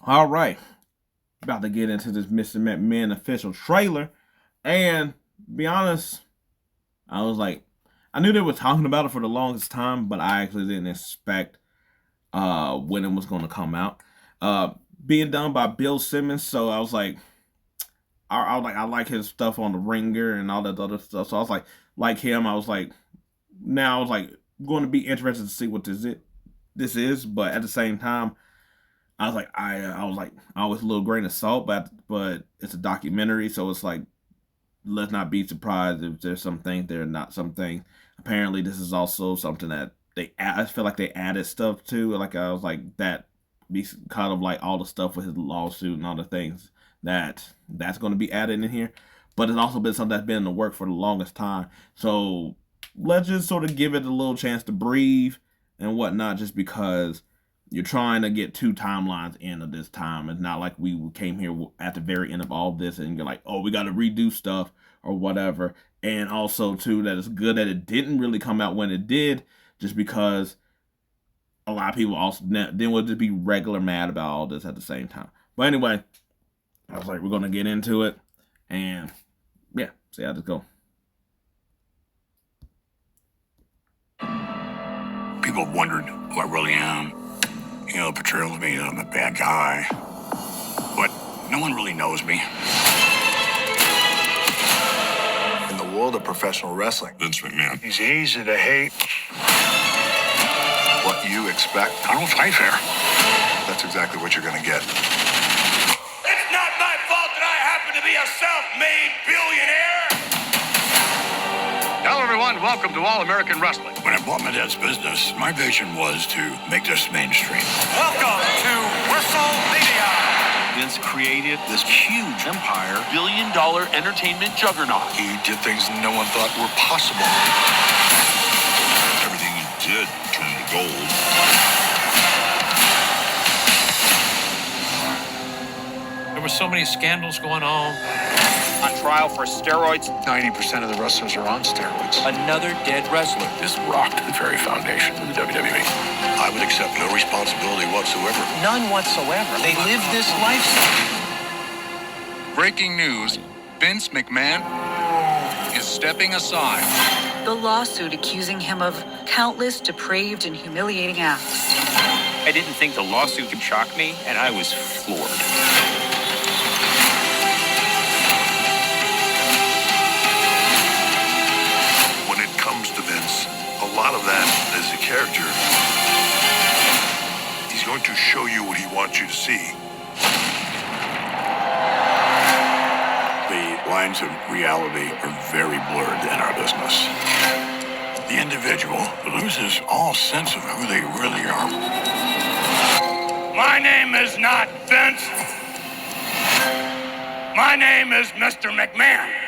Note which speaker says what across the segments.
Speaker 1: All right, about to get into this Mr. McMahon official trailer, and be honest, I was like, I knew they were talking about it for the longest time, but I actually didn't expect when it was going to come out. Uh, Being done by Bill Simmons, so I was like, I like his stuff on the Ringer and all that other stuff. So I was like him, I was like, now I was like going to be interested to see what this is, but at the same time, I was like, I was like, always a little grain of salt, but it's a documentary, so it's like, let's not be surprised if there's some things there are not some things. Apparently, this is also something that I feel like they added stuff to. Like I was like that, be kind of like all the stuff with his lawsuit and all the things that's going to be added in here. But it's also been something that's been in the work for the longest time. So let's just sort of give it a little chance to breathe and whatnot, just because you're trying to get two timelines in of this time. It's not like we came here at the very end of all this and you're like, oh, we got to redo stuff or whatever. And also, too, that it's good that it didn't really come out when it did, just because a lot of people also then would just be regular mad about all this at the same time. But anyway, I was like, we're going to get into it. And yeah, see how this go.
Speaker 2: People have wondered who I really am. You know, portrayals me that I'm a bad guy. But no one really knows me.
Speaker 3: In the world of professional wrestling,
Speaker 2: Vince McMahon.
Speaker 3: he's easy to hate. What you expect,
Speaker 2: I don't fight fair.
Speaker 3: that's exactly what you're going to get.
Speaker 2: It's not my fault that I happen to be a self-made billionaire.
Speaker 4: Hello, everyone. Welcome to All American Wrestling.
Speaker 2: When I bought my dad's business, my vision was to make this mainstream.
Speaker 4: Welcome to WrestleMania.
Speaker 5: Vince created this huge empire, billion-dollar entertainment juggernaut.
Speaker 3: He did things no one thought were possible.
Speaker 2: Everything he did turned to gold.
Speaker 6: There were so many scandals going on.
Speaker 4: On trial for steroids.
Speaker 3: 90% of the wrestlers are on steroids.
Speaker 6: Another dead wrestler.
Speaker 2: This rocked the very foundation of the WWE. I would accept no responsibility whatsoever.
Speaker 5: None whatsoever. They live this lifestyle.
Speaker 4: Breaking news. Vince McMahon is stepping aside.
Speaker 7: The lawsuit accusing him of countless depraved and humiliating acts.
Speaker 4: I didn't think the lawsuit could shock me, and I was floored.
Speaker 3: When it comes to Vince, a lot of that is a character. He's going to show you what he wants you to see.
Speaker 2: The lines of reality are very blurred in our business. The individual loses all sense of who they really are. My name is not Vince. My name is Mr. McMahon.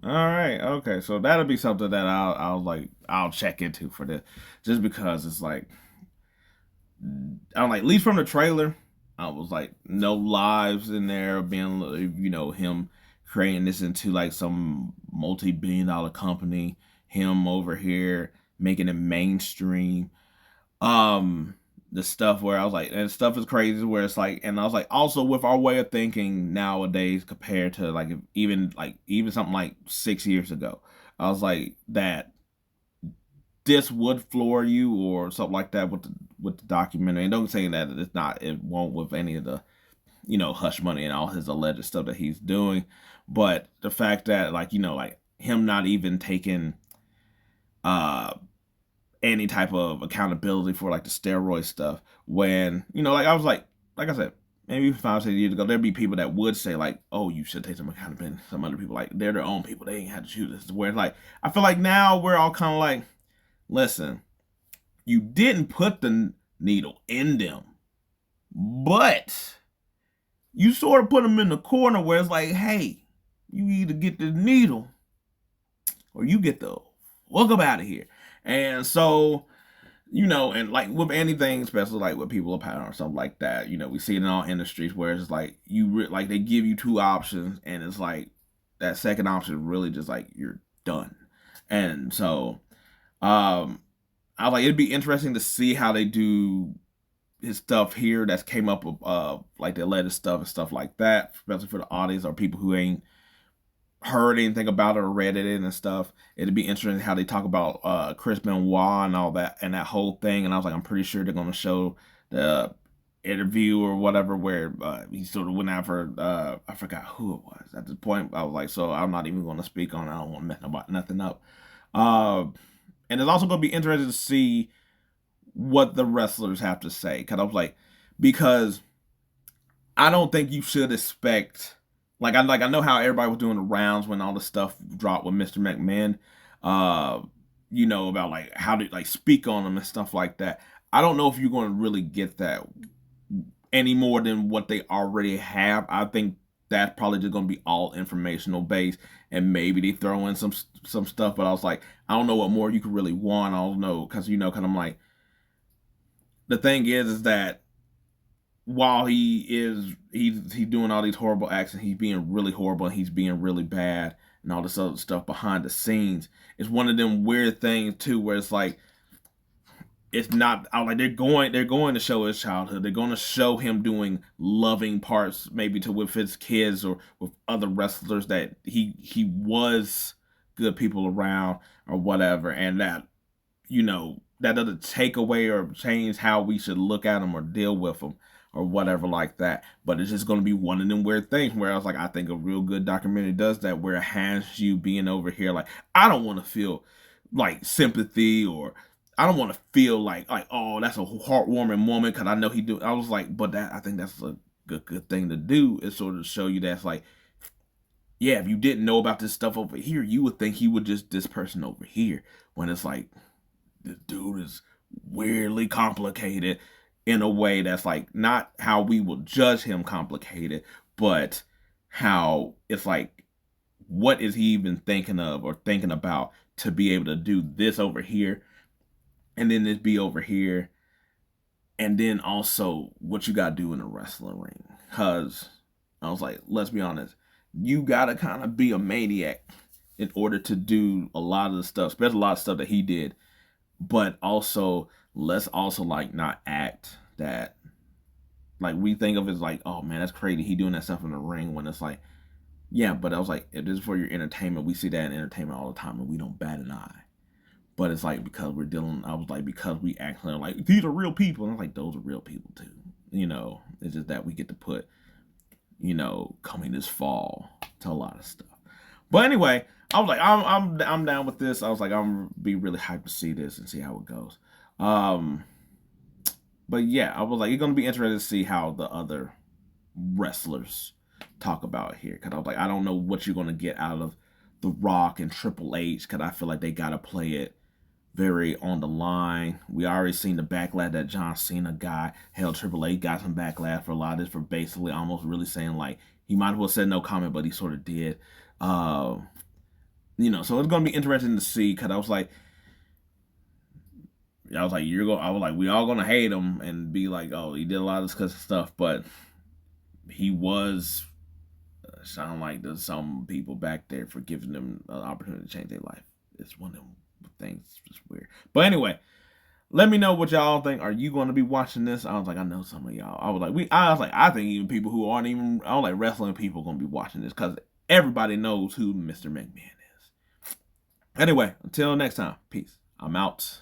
Speaker 1: All right, okay, so that'll be something that I'll check into for this, just because it's like, I don't like, at least from the trailer, I was like, no lives in there being, him creating this into like some multi-billion-dollar company, him over here making it mainstream. The stuff where I was like, and stuff is crazy where it's like, and I was like, also with our way of thinking nowadays compared to like, even something like 6 years ago, I was like, that this would floor you or something like that with the documentary. And don't say that it's not, it won't with any of the, hush money and all his alleged stuff that he's doing. But the fact that like, like him not even taking, any type of accountability for like the steroid stuff, when like I was like I said, maybe 5 6 years ago there'd be people that would say like, oh, you should take some accountability. Some other people, like, they're their own people, they ain't had to choose this. Where it's like, I feel like now we're all kind of like, listen, you didn't put the needle in them, but you sort of put them in the corner where it's like, hey, you either get the needle or you get the fuck up out of here. And so you know, and like with anything, especially like with people of power or something like that, you know, we see it in all industries where it's like like they give you two options, and it's like that second option is really just like you're done. And so, um, I was like it'd be interesting to see how they do his stuff here that's came up with like the latest stuff and stuff like that, especially for the audience or people who ain't heard anything about it or read it and stuff. It'd be interesting how they talk about Chris Benoit and all that and that whole thing. And I was like, I'm pretty sure they're gonna show the interview or whatever where he sort of went out for I forgot who it was at the point. I was like, so I'm not even gonna speak on it. I don't want to mess about nothing up. Uh, and it's also gonna be interesting to see what the wrestlers have to say. Cause I was like, because I don't think you should expect I know how everybody was doing the rounds when all the stuff dropped with Mr. McMahon, uh, you know, about like how to like speak on them and stuff like that. I don't know if you're going to really get that any more than what they already have. I think that's probably just going to be all informational based, and maybe they throw in some stuff. But I was like, I don't know what more you could really want. I don't know because you know, kind of like the thing is that while he's doing all these horrible acts and he's being really horrible and he's being really bad and all this other stuff behind the scenes, it's one of them weird things too where it's like it's not I like they're going to show his childhood. They're going to show him doing loving parts maybe to with his kids or with other wrestlers that he was good people around or whatever, and that you know that doesn't take away or change how we should look at them or deal with them or whatever like that. But it's just going to be one of them weird things where I was like, I think a real good documentary does that, where it has you being over here like, I don't want to feel like sympathy or I don't want to feel like oh that's a heartwarming moment because I know he do. I was like, but that I think that's a good thing to do is sort of show you that's like, yeah, if you didn't know about this stuff over here, you would think he would just this person over here when it's like this dude is weirdly complicated in a way that's like not how we will judge him complicated, but how it's like, what is he even thinking of or thinking about to be able to do this over here and then this be over here and then also what you gotta do in a wrestling ring. Cause I was like, let's be honest, you gotta kind of be a maniac in order to do a lot of the stuff, especially a lot of stuff that he did, but also let's also like not act that like we think of as like, oh man, that's crazy. He doing that stuff in the ring when it's like, yeah, but I was like, it is for your entertainment. We see that in entertainment all the time and we don't bat an eye. But it's like because we're dealing, I was like, because we actually are like, these are real people. And I'm like, those are real people too. You know, it's just that we get to put, you know, coming this fall to a lot of stuff. But anyway, I was like, I'm down with this. I was like, I'm gonna be really hyped to see this and see how it goes. But yeah, I was like, it's gonna be interesting to see how the other wrestlers talk about here. Cause I was like, I don't know what you're gonna get out of The Rock and Triple H. Cause I feel like they gotta play it very on the line. We already seen the backlash that John Cena got. Hell, Triple H got some backlash for a lot of this for basically almost really saying like he might as well said no comment, but he sort of did. You know, so it's gonna be interesting to see. Cause I was like, we all gonna hate him and be like, oh, he did a lot of this kind of stuff, but he was sound like there's some people back there for giving them an opportunity to change their life. It's one of them things. It's just weird. But anyway, let me know what y'all think. Are you going to be watching this? I was like, I know some of y'all. I was like, I think even people who aren't even, I was like, wrestling people going to be watching this because everybody knows who Mr. McMahon is. Anyway, until next time, peace. I'm out.